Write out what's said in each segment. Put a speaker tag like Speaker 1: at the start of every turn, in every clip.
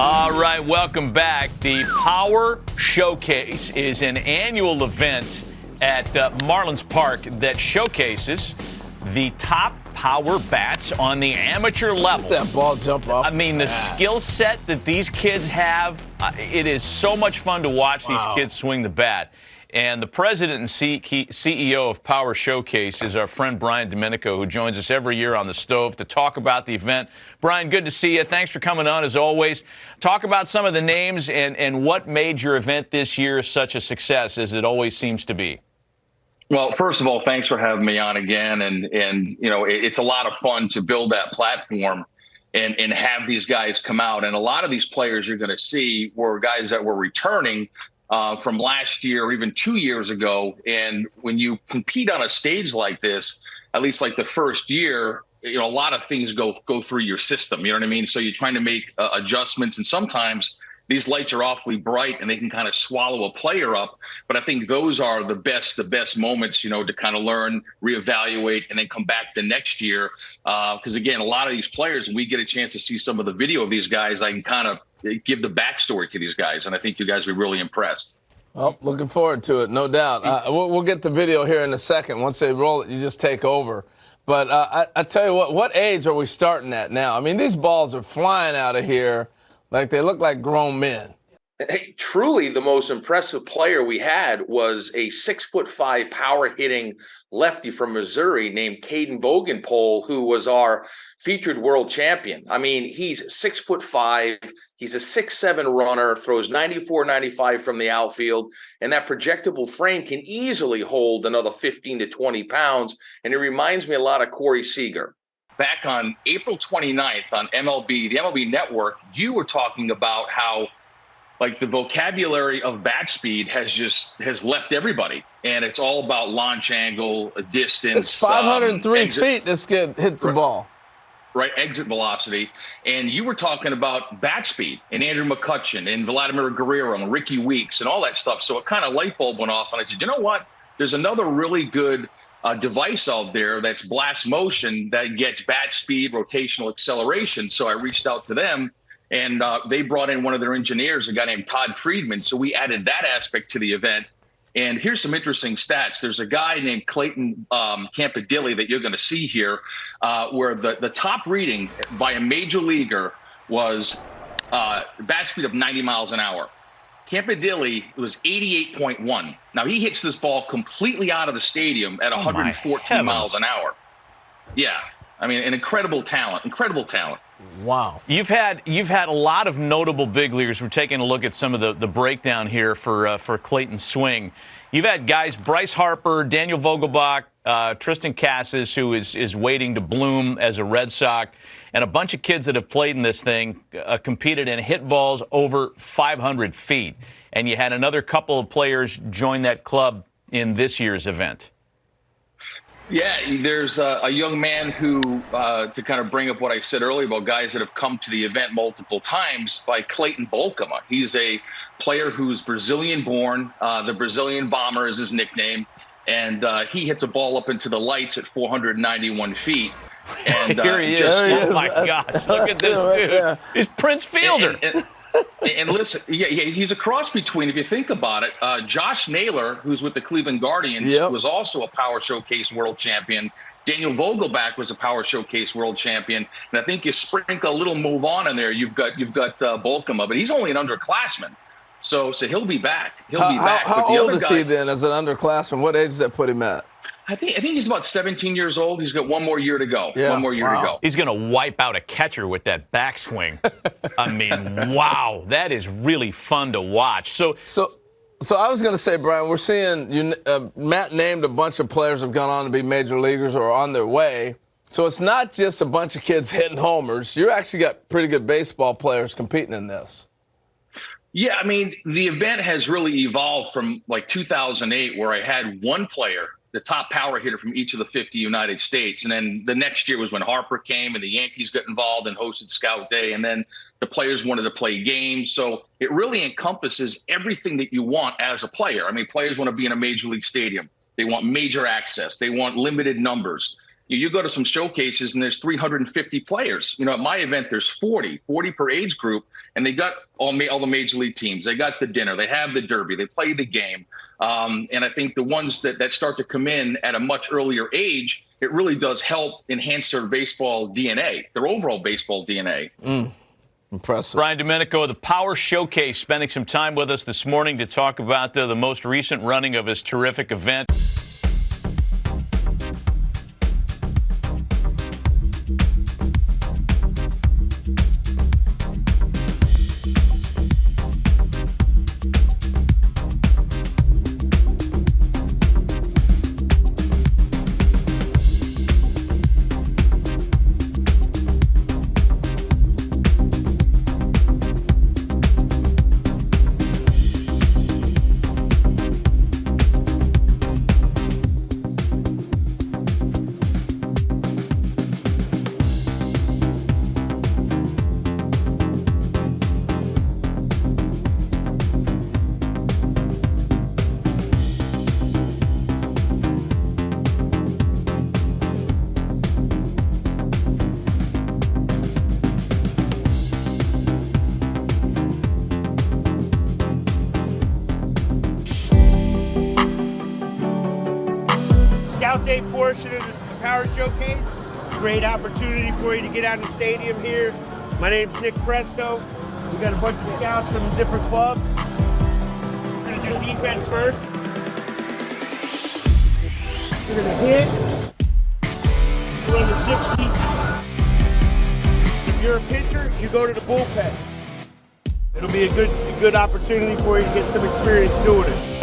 Speaker 1: All right, welcome back. The Power Showcase is an annual event at Marlins Park that showcases the top power bats on the amateur level.
Speaker 2: That ball jump off.
Speaker 1: I mean, the skill set that these kids have, it is so much fun to watch these kids swing the bat. And the president and CEO of Power Showcase is our friend Brian Domenico, who joins us every year on the stove to talk about the event. Brian, good to see you. Thanks for coming on, as always. Talk about some of the names and what made your event this year such a success, as it always seems to be.
Speaker 3: Well, first of all, thanks for having me on again. And you know, it's a lot of fun to build that platform and have these guys come out. And a lot of these players you're going to see were guys that were returning from last year or even 2 years ago. And when you compete on a stage like this, at least like the first year, you know, a lot of things go through your system. You know what I mean? So you're trying to make adjustments, and sometimes these lights are awfully bright and they can kind of swallow a player up. But I think those are the best moments, you know, to kind of learn, reevaluate, and then come back the next year. Because again, a lot of these players, when we get a chance to see some of the video of these guys, I can kind of give the backstory to these guys, and I think you guys will be really impressed.
Speaker 2: Well, looking forward to it, no doubt. We'll get the video here in a second. Once they roll it, you just take over. But I tell you what age are we starting at now? I mean, these balls are flying out of here like they look like grown men.
Speaker 4: Hey, truly the most impressive player we had was a 6'5" power hitting lefty from Missouri named Caden Bogenpole, who was our featured world champion. I mean, he's 6'5", he's a 6'7" runner, throws 94, 95 from the outfield, and that projectable frame can easily hold another 15 to 20 pounds. And it reminds me a lot of Corey Seager.
Speaker 3: Back on April 29th on the MLB Network, you were talking about how like the vocabulary of bat speed has left everybody, and it's all about launch angle, distance.
Speaker 2: It's 503 feet this kid hits the ball.
Speaker 3: Right, exit velocity. And you were talking about bat speed and Andrew McCutchen and Vladimir Guerrero and Ricky Weeks and all that stuff. So it kind of light bulb went off, and I said, you know what? There's another really good device out there that's blast motion that gets bat speed, rotational acceleration. So I reached out to them. And they brought in one of their engineers, a guy named Todd Friedman. So we added that aspect to the event. And here's some interesting stats. There's a guy named Clayton Campadilli that you're going to see here, where the top reading by a major leaguer was bat speed of 90 miles an hour. Campadilli was 88.1. Now, he hits this ball completely out of the stadium at 114 miles an hour. Yeah. I mean, an incredible talent.
Speaker 1: Wow. You've had a lot of notable big leaguers. We're taking a look at some of the breakdown here for Clayton's swing. You've had guys, Bryce Harper, Daniel Vogelbach, Tristan Casas, who is waiting to bloom as a Red Sox, and a bunch of kids that have played in this thing, competed and hit balls over 500 feet. And you had another couple of players join that club in this year's event.
Speaker 3: Yeah, there's a young man who, to kind of bring up what I said earlier about guys that have come to the event multiple times, by Clayton Bolkema. He's a player who's Brazilian-born. The Brazilian Bomber is his nickname. And he hits a ball up into the lights at 491 feet. And
Speaker 1: here he is. Oh, my gosh. Look at this dude. He's Prince Fielder.
Speaker 3: And listen, he's a cross between, if you think about it, Josh Naylor, who's with the Cleveland Guardians, was also a Power Showcase world champion. Daniel Vogelbach was a Power Showcase world champion. And I think you sprinkle a little move on in there, you've got Bolkema, but he's only an underclassman. So he'll be back. He'll be back.
Speaker 2: How old is he then as an underclassman? What age does that put him at?
Speaker 3: I think he's about 17 years old. He's got one more year to go.
Speaker 2: Yeah.
Speaker 3: One more year to go.
Speaker 1: He's going to wipe out a catcher with that backswing. I mean, wow, that is really fun to watch. So
Speaker 2: I was going to say, Brian, we're seeing Matt named a bunch of players have gone on to be major leaguers or are on their way. So it's not just a bunch of kids hitting homers. You actually got pretty good baseball players competing in this.
Speaker 3: Yeah, I mean, the event has really evolved from like 2008, where I had one player, the top power hitter from each of the 50 United States. And then the next year was when Harper came and the Yankees got involved and hosted Scout Day. And then the players wanted to play games. So it really encompasses everything that you want as a player. I mean, players want to be in a major league stadium. They want major access. They want limited numbers. You go to some showcases and there's 350 players. At my event, there's 40 per age group, and they got all the major league teams. They got the dinner, they have the derby, they play the game. And I think the ones that start to come in at a much earlier age, it really does help enhance their baseball DNA, their overall baseball DNA.
Speaker 2: Impressive.
Speaker 1: Brian Domenico of the Power Showcase spending some time with us this morning to talk about the most recent running of his terrific event.
Speaker 5: Scout Day portion of the Power Showcase. Great opportunity for you to get out in the stadium here. My name's Nick Presto. We got a bunch of scouts from different clubs. We're gonna do defense first. We're gonna hit. Run the 60. If you're a pitcher, you go to the bullpen. It'll be a good opportunity for you to get some experience doing it.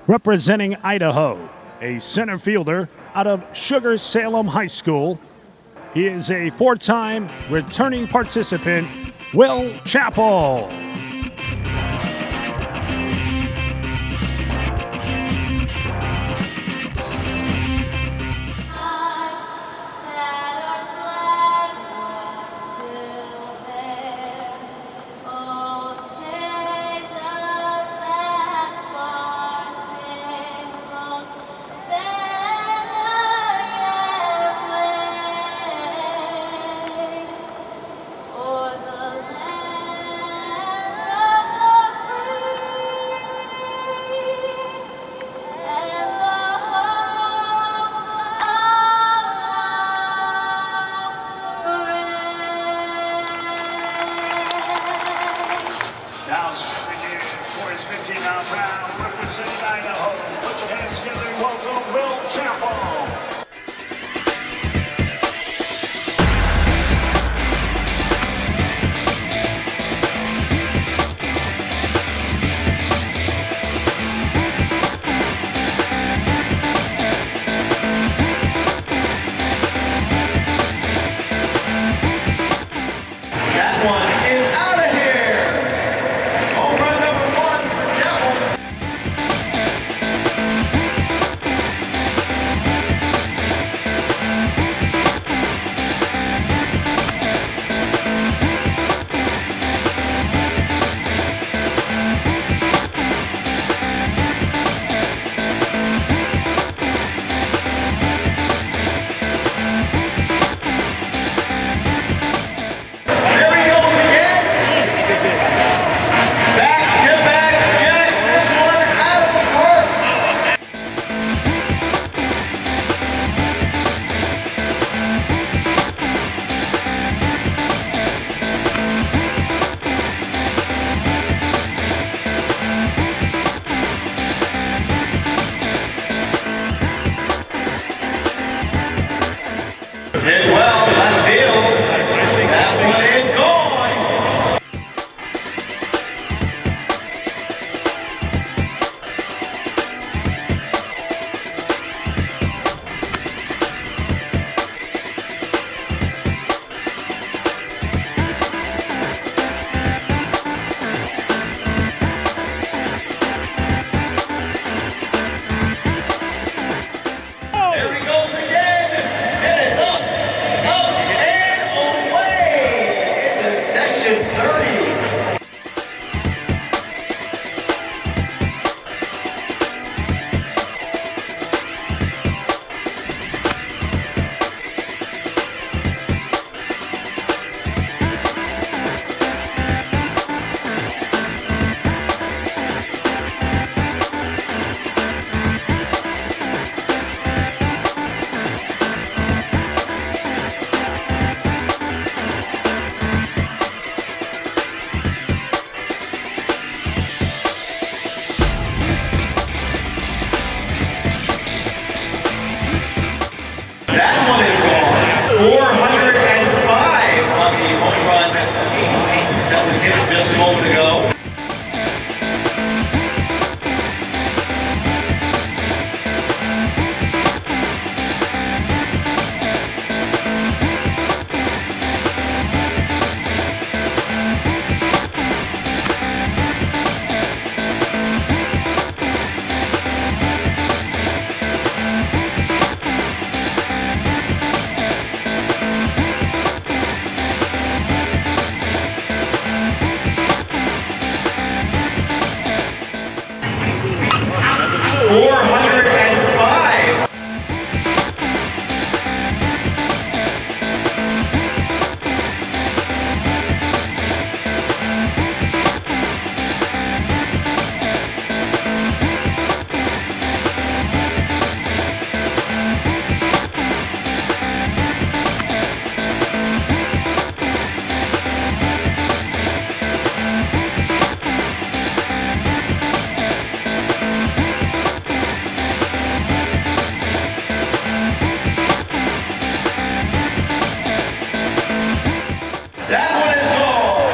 Speaker 6: Representing Idaho, a center fielder out of Sugar Salem High School. He is a four-time returning participant, Will Chappell.
Speaker 7: Now stepping in for his 15-round round, representing Idaho. Put your hands together and welcome Will Chappell. 405. That one is gone.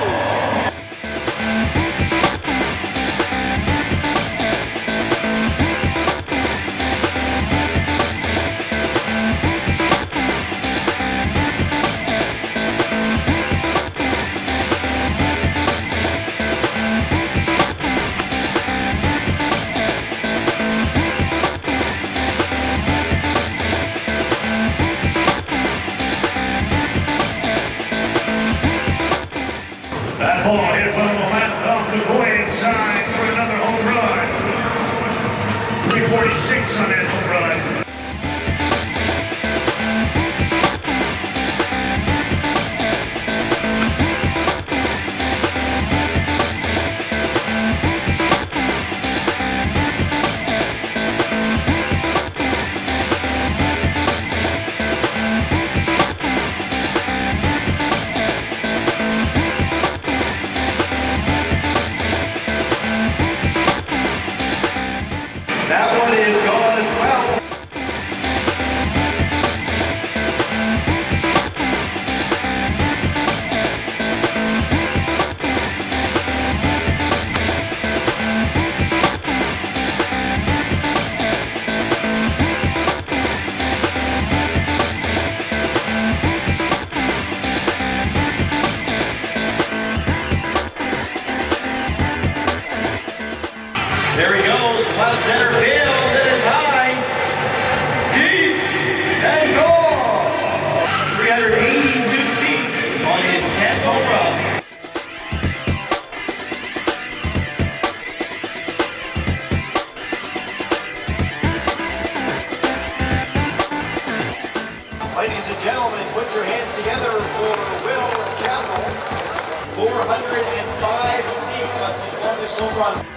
Speaker 7: That ball hit one of the left off the void side for another home run. 346 on that home run. That one is gone as well. There he goes, left center field, it is high, deep, and gone. 382 feet on his 10th home run. Ladies and gentlemen, put your hands together for Will Chappell. 405 feet, that's his longest home run.